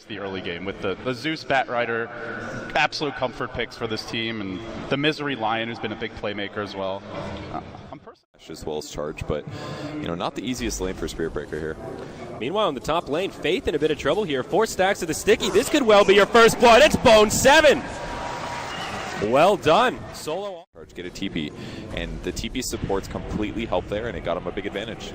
The early game with the Zeus Batrider, absolute comfort picks for this team, and the Misery Lion, who's been a big playmaker as well. I'm personally as well as charge, but not the easiest lane for Spirit Breaker here. Meanwhile, in the top lane, Faith in a bit of trouble here. 4 stacks of the sticky. This could well be your first blood. It's Bone 7. Well done. Solo charge, get a TP, and the TP supports completely help there, and it got him a big advantage.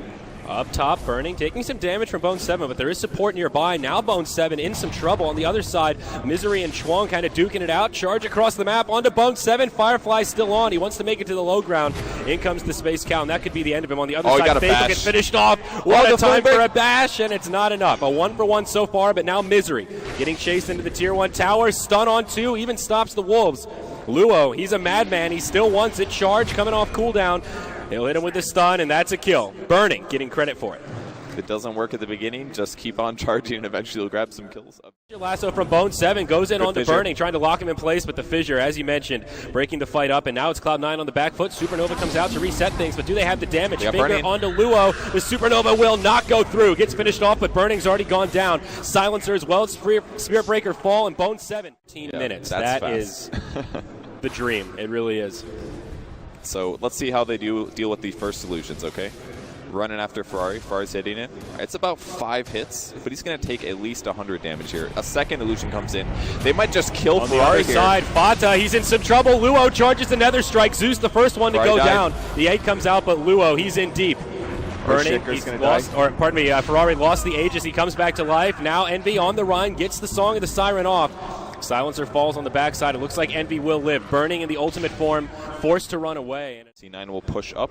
Up top, Burning, taking some damage from Bone 7, but there is support nearby. Now Bone 7 in some trouble. On the other side, Misery and ChuaN kind of duking it out. Charge across the map onto Bone 7. Firefly still on. He wants to make it to the low ground. In comes the Space Cow, and that could be the end of him. On the other side, Faith will get finished off. What a time for a bash, and it's not enough. A 1-for-1 so far, but now Misery getting chased into the Tier 1 tower. Stun on 2, even stops the Wolves. Luo, he's a madman. He still wants it. Charge coming off cooldown. He'll hit him with the stun, and that's a kill. Burning, getting credit for it. If it doesn't work at the beginning, just keep on charging, and eventually you'll grab some kills. Lasso from Bone 7 goes in onto Burning, trying to lock him in place, but the Fissure, as you mentioned, breaking the fight up, and now it's Cloud9 on the back foot. Supernova comes out to reset things, but do they have the damage? Finger onto Luo. The Supernova will not go through. Gets finished off, but Burning's already gone down. Silencer as well. Spirit Breaker fall, and Bone 7. 15 minutes. That is the dream. It really is. So let's see how they deal with the first illusions, okay? Running after Ferrari. Ferrari's hitting it. It's about 5 hits, but he's going to take at least 100 damage here. A second illusion comes in. They might just kill Ferrari on the other side, Fata, he's in some trouble. Luo charges the Nether Strike. Zeus, the first one to go down. The 8 comes out, but Luo, he's in deep. Burning, he's lost, or pardon me, Ferrari lost the Aegis. He comes back to life. Now Envy on the run, gets the Song of the Siren off. Silencer falls on the backside. It looks like Envy will live. Burning in the ultimate form, forced to run away. C9 will push up.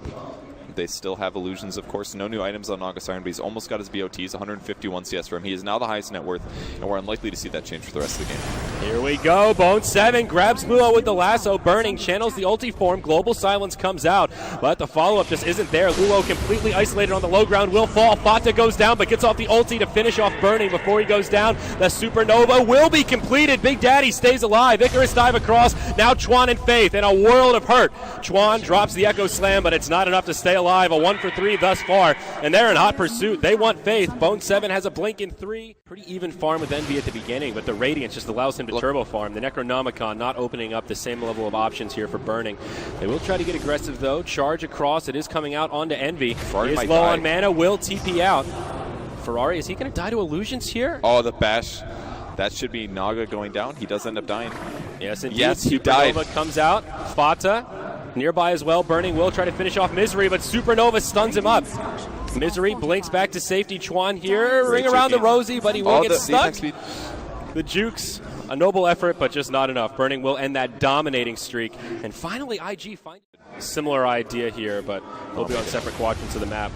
They still have illusions, of course. No new items on Naga Siren, but he's almost got his BOTs, 151 CS for him. He is now the highest net worth, and we're unlikely to see that change for the rest of the game. Here we go. Bone 7 grabs Luo with the lasso. Burning, channels the ulti form. Global Silence comes out, but the follow-up just isn't there. Luo completely isolated on the low ground, will fall. Fata goes down, but gets off the ulti to finish off Burning before he goes down. The Supernova will be completed. Big Daddy stays alive. Icarus dive across. Now ChuaN and Faith in a world of hurt. ChuaN drops the Echo Slam, but it's not enough to stay alive. A 1-for-3 thus far, and they're in hot pursuit. They want Faith. Bone 7 has a blink in 3. Pretty even farm with Envy at the beginning, but the Radiance just allows him to turbo farm. The Necronomicon not opening up the same level of options here for Burning. They will try to get aggressive though. Charge across. It is coming out onto Envy. He is low on mana. Will TP out. Ferrari, is he going to die to illusions here? Oh, the bash. That should be Naga going down. He does end up dying. Yes, indeed. Yes, he died. Supernova comes out. Fata nearby as well. Burning will try to finish off Misery, but Supernova stuns him up. Misery blinks back to safety. ChuaN here, ring around the Rosy, but he will get stuck. The jukes, a noble effort, but just not enough. Burning will end that dominating streak. And finally, IG finds a similar idea here, but he'll be on separate quadrants of the map.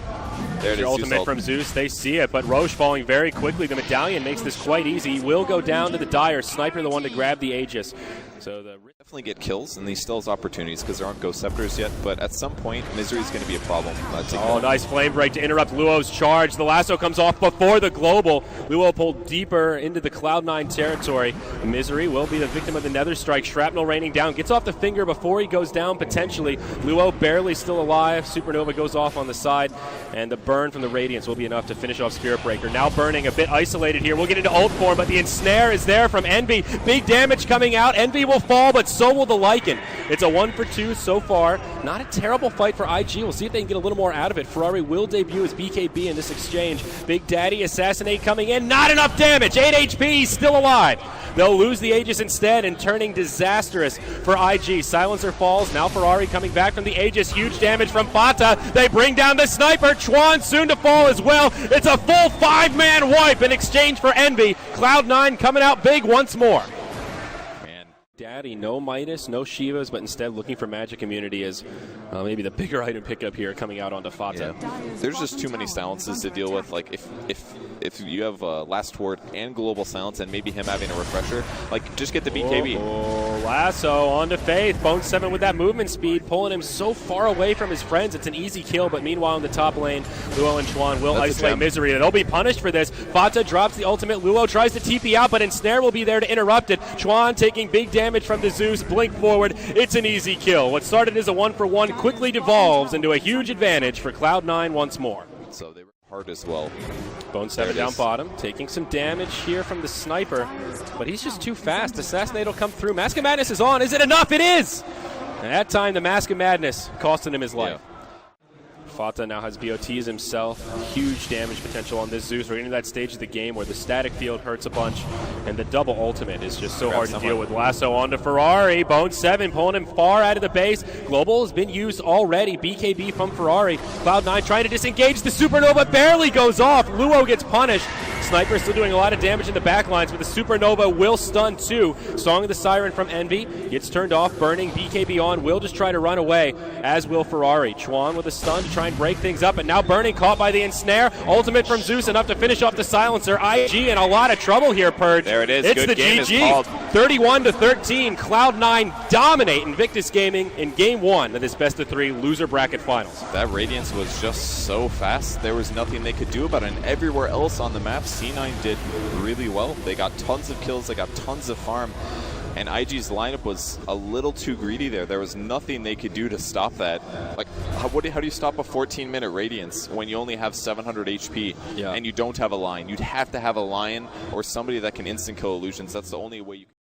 There it is. Ultimate from Zeus, they see it, but Roche falling very quickly. The Medallion makes this quite easy. He will go down to the Dire. Sniper the one to grab the Aegis. So the definitely get kills, and he still has opportunities because there aren't Ghost Scepters yet, but at some point, Misery is going to be a problem. Oh, nice flame break to interrupt Luo's charge. The lasso comes off before the global. Luo pulled deeper into the Cloud9 territory. Misery will be the victim of the Nether Strike. Shrapnel raining down. Gets off the finger before he goes down, potentially. Luo barely still alive. Supernova goes off on the side, and the burn from the Radiance will be enough to finish off Spirit Breaker. Now Burning a bit isolated here. We'll get into ult form, but the ensnare is there from Envy. Big damage coming out. Envy will fall, but so will the Lycan. It's a 1-for-2 so far. Not a terrible fight for IG. We'll see if they can get a little more out of it. Ferrari will debut as BKB in this exchange. Big Daddy Assassinate coming in. Not enough damage. 8 HP. He's still alive. They'll lose the Aegis instead and turning disastrous for IG. Silencer falls. Now Ferrari coming back from the Aegis. Huge damage from Fata. They bring down the Sniper. ChuaN soon to fall as well. It's a full 5-man wipe in exchange for Envy. Cloud9 coming out big once more. Daddy, no Midas, no Shivas, but instead looking for Magic Immunity as maybe the bigger item pickup here coming out onto Fata. Yeah. There's just too many silences to deal with. Like if you have Last Word and Global Silence and maybe him having a refresher, like just get the BKB. Oh, lasso onto Faith. Bone 7 with that movement speed, pulling him so far away from his friends. It's an easy kill, but meanwhile in the top lane, Luo and ChuaN will isolate Misery, and they'll be punished for this. Fata drops the ultimate. Luo tries to TP out, but Ensnare will be there to interrupt it. ChuaN taking big damage from the Zeus. Blink forward. It's an easy kill. What started as a 1-for-1 quickly devolves into a huge advantage for Cloud9 once more. So they were hard as well. Bone 7 down bottom, taking some damage here from the sniper, but he's just too fast. Assassinate will come through. Mask of Madness is on. Is it enough? It is! And that time, the Mask of Madness costing him his life. Yeah. Fata now has BOTs himself. Huge damage potential on this Zeus. We're getting to that stage of the game where the static field hurts a bunch, and the double ultimate is just so hard to deal with. Lasso onto Ferrari. Bone 7 pulling him far out of the base. Global has been used already. BKB from Ferrari. Cloud9 trying to disengage. The Supernova barely goes off. Luo gets punished. Sniper still doing a lot of damage in the backlines, but the Supernova will stun too. Song of the Siren from Envy gets turned off, burning. BKB on, will just try to run away, as will Ferrari. ChuaN with a stun to try and break things up, and now burning, caught by the ensnare. Ultimate from Zeus, enough to finish off the silencer. IG in a lot of trouble here, Purge. There it is. It's Good the game GG. is called. 31-13. Cloud9 dominate Invictus Gaming in Game 1 of this best-of-3 loser bracket finals. That Radiance was just so fast. There was nothing they could do about it. And everywhere else on the map, C9 did really well. They got tons of kills. They got tons of farm. And IG's lineup was a little too greedy there. There was nothing they could do to stop that. Like, how do you stop a 14-minute Radiance when you only have 700 HP and you don't have a line? You'd have to have a Lion or somebody that can instant kill illusions. That's the only way you can.